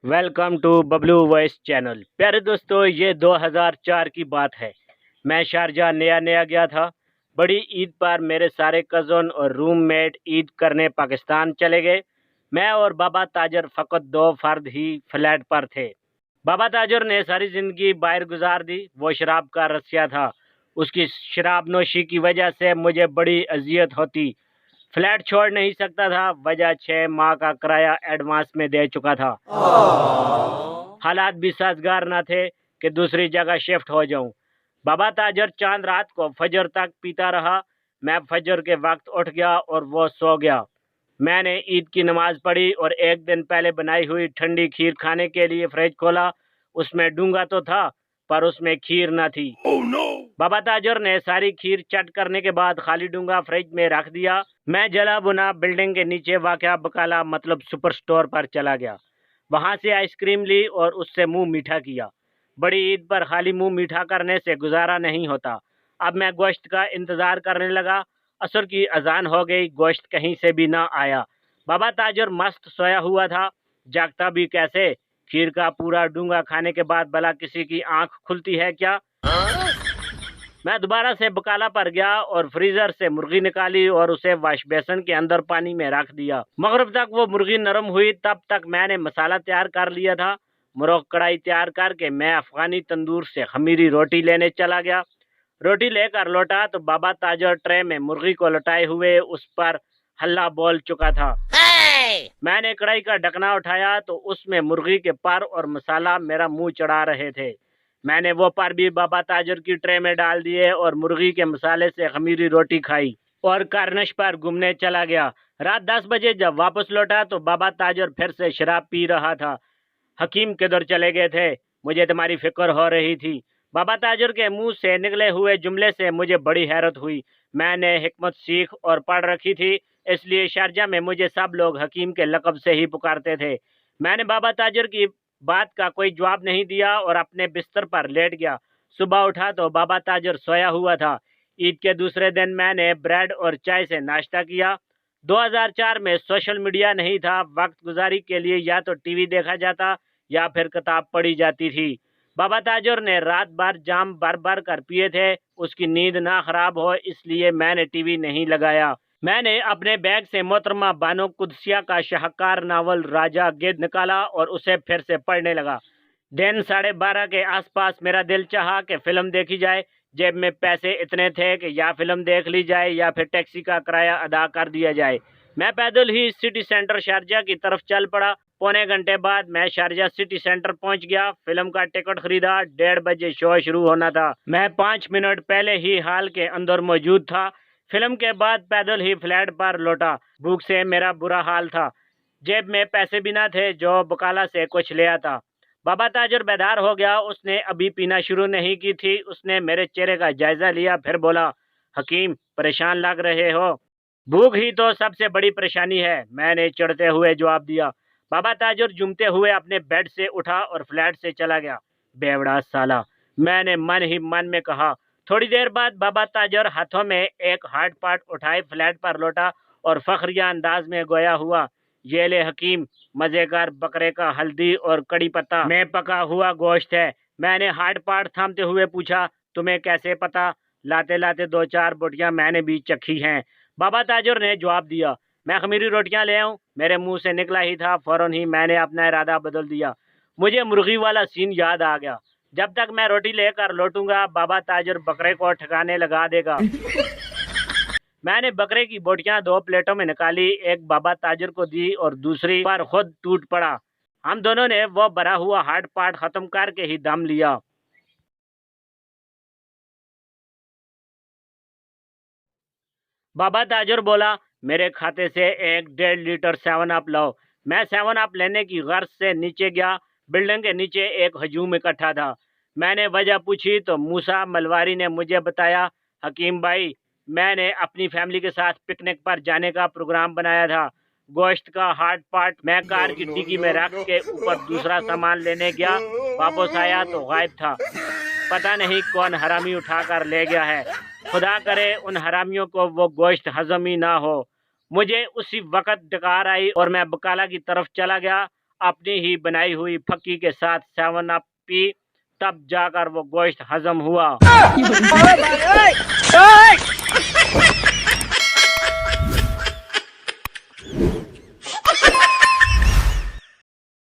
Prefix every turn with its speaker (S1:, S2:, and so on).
S1: Welcome to Bablu voice channel. प्यारे दोस्तों, ये 2004 की बात है। मैं शारजा नया नया गया था। बड़ी ईद पर मेरे सारे कज़न और रूममेट ईद करने पाकिस्तान चले गए। मैं और बाबा ताजर फ़कत दो फर्द ही फ्लैट पर थे। बाबा ताजर ने सारी ज़िंदगी बाहर गुजार दी। वो शराब का रसिया था। उसकी शराब नोशी की वजह से मुझे बड़ी अजियत होती। फ्लैट छोड़ नहीं सकता था, वजह 6 माह का किराया एडवांस में दे चुका था। हालात भी साजगार न थे कि दूसरी जगह शिफ्ट हो जाऊं। बाबा ताजर चांद रात को फजर तक पीता रहा। मैं फजर के वक्त उठ गया और वो सो गया। मैंने ईद की नमाज पढ़ी और एक दिन पहले बनाई हुई ठंडी खीर खाने के लिए फ्रिज खोला। उसमें डूंगा तो था, पर उसमें खीर न थी। बाबा ताजर ने सारी खीर चट करने के बाद खाली डूंगा फ्रिज में रख दिया। मैं जला बुना बिल्डिंग के नीचे वाक़या बकाला मतलब सुपर स्टोर पर चला गया। वहां से आइसक्रीम ली और उससे मुंह मीठा किया। बड़ी ईद पर खाली मुंह मीठा करने से गुजारा नहीं होता। अब मैं गोश्त का इंतजार करने लगा। असर की अजान हो गई, गोश्त कहीं से भी ना आया। बाबा ताजर मस्त सोया हुआ था। जागता भी कैसे? खीर का पूरा डूंगा खाने के बाद भला किसी की आंख खुलती है क्या? मैं दोबारा से बकाला पर गया और फ्रीजर से मुर्गी निकाली और उसे वाश बेसन के अंदर पानी में रख दिया। मगरिब तक वो मुर्गी नरम हुई, तब तक मैंने मसाला तैयार कर लिया था। मुर्ग कढ़ाई तैयार करके मैं अफगानी तंदूर से खमीरी रोटी लेने चला गया। रोटी लेकर लौटा तो बाबा ताजर ट्रे में मुर्गी को लौटाए हुए उस पर हल्ला बोल चुका था। मैंने कढ़ाई का ढकना उठाया तो उसमें मुर्गी के पर और मसाला मेरा मुंह चढ़ा रहे थे। मैंने वो पर भी बाबा ताजर की ट्रे में डाल दिए और मुर्गी के मसाले से खमीरी रोटी खाई और कारनश पर घूमने चला गया। रात 10 बजे जब वापस लौटा तो बाबा ताजर फिर से शराब पी रहा था। हकीम किधर चले गए थे? मुझे तुम्हारी फिक्र हो रही थी। बाबा ताजर के मुंह से निकले हुए जुमले से मुझे बड़ी हैरत हुई। मैंने हिकमत सीख और पढ़ रखी थी, इसलिए शारजा में मुझे सब लोग हकीम के लक़ब से ही पुकारते थे। मैंने बाबा ताजर की बात का कोई जवाब नहीं दिया और अपने बिस्तर पर लेट गया। सुबह उठा तो बाबा ताजर सोया हुआ था। ईद के दूसरे दिन मैंने ब्रेड और चाय से नाश्ता किया। 2004 में सोशल मीडिया नहीं था। वक्त गुजारी के लिए या तो टीवी देखा जाता या फिर किताब पढ़ी जाती थी। बाबा ताजर ने रात भर जाम भर भर कर पिए थे। उसकी नींद ना खराब हो इसलिए मैंने टीवी नहीं लगाया। मैंने अपने बैग से मोहतरमा बानो कुदसिया का शाहकार नावल राजा गिद्ध निकाला और उसे फिर से पढ़ने लगा। दिन 12:30 के आसपास मेरा दिल चाहा कि फिल्म देखी जाए। जेब में पैसे इतने थे कि या फिल्म देख ली जाए या फिर टैक्सी का किराया अदा कर दिया जाए। मैं पैदल ही सिटी सेंटर शारजा की तरफ चल पड़ा। पौने घंटे बाद मैं शारजा सिटी सेंटर पहुंच गया। फिल्म का टिकट खरीदा। 1:30 बजे शो शुरू होना था। मैं 5 मिनट पहले ही हॉल के अंदर मौजूद था। फिल्म के बाद पैदल ही फ्लैट पर लौटा। भूख से मेरा बुरा हाल था। जेब में पैसे भी ना थे जो बकाला से कुछ ले आता। बाबा ताजर बेदार हो गया। उसने अभी पीना शुरू नहीं की थी। उसने मेरे चेहरे का जायजा लिया, फिर बोला, हकीम परेशान लग रहे हो? भूख ही तो सबसे बड़ी परेशानी है, मैंने चढ़ते हुए जवाब दिया। बाबा ताजर जूमते हुए अपने बेड से उठा और फ्लैट से चला गया। बेवड़ा साला, मैंने मन ही मन में कहा। थोड़ी देर बाद बाबा ताजर हाथों में एक हार्ड पार्ट उठाए फ्लैट पर लौटा और फखरिया अंदाज में गोया हुआ, ये ले हकीम, मजेदार बकरे का हल्दी और कड़ी पत्ता में पका हुआ गोश्त है। मैंने हार्ड पार्ट थामते हुए पूछा, तुम्हें कैसे पता? लाते लाते 2-4 बोटियां मैंने भी चखी हैं, बाबा ताजर ने जवाब दिया। मैं खमीरी रोटियां ले आऊं? मेरे मुंह से निकला ही था, फौरन ही मैंने अपना इरादा बदल दिया। मुझे मुर्गी वाला सीन याद आ गया। जब तक मैं रोटी लेकर लौटूंगा बाबा ताजर बकरे को ठिकाने लगा देगा। मैंने बकरे की बोटियां 2 प्लेटों में निकाली, एक बाबा ताजर को दी और दूसरी पर खुद टूट पड़ा। हम दोनों ने वो भरा हुआ हार्ड पार्ट खत्म करके ही दम लिया। बाबा ताजर बोला, मेरे खाते से 1.5 लीटर 7 अप लाओ। मैं 7 अप लेने की गर्ज से नीचे गया। बिल्डिंग के नीचे एक हजूम इकट्ठा था। मैंने वजह पूछी तो मूसा मलवारी ने मुझे बताया, हकीम भाई, मैंने अपनी फैमिली के साथ पिकनिक पर जाने का प्रोग्राम बनाया था। गोश्त का हार्ड पार्ट मैं कार की डिग्गी में रख के ऊपर दूसरा सामान लेने गया। वापस आया तो गायब था। पता नहीं कौन हरामी उठाकर ले गया है। खुदा करे उन हरामियों को वो गोश्त हजम ही ना हो। मुझे उसी वक्त डकार आई और मैं बकाला की तरफ चला गया। اپنی ہی بنائی ہوئی پھکی کے ساتھ 7 اپ پی، تب جا کر وہ گوشت ہضم ہوا۔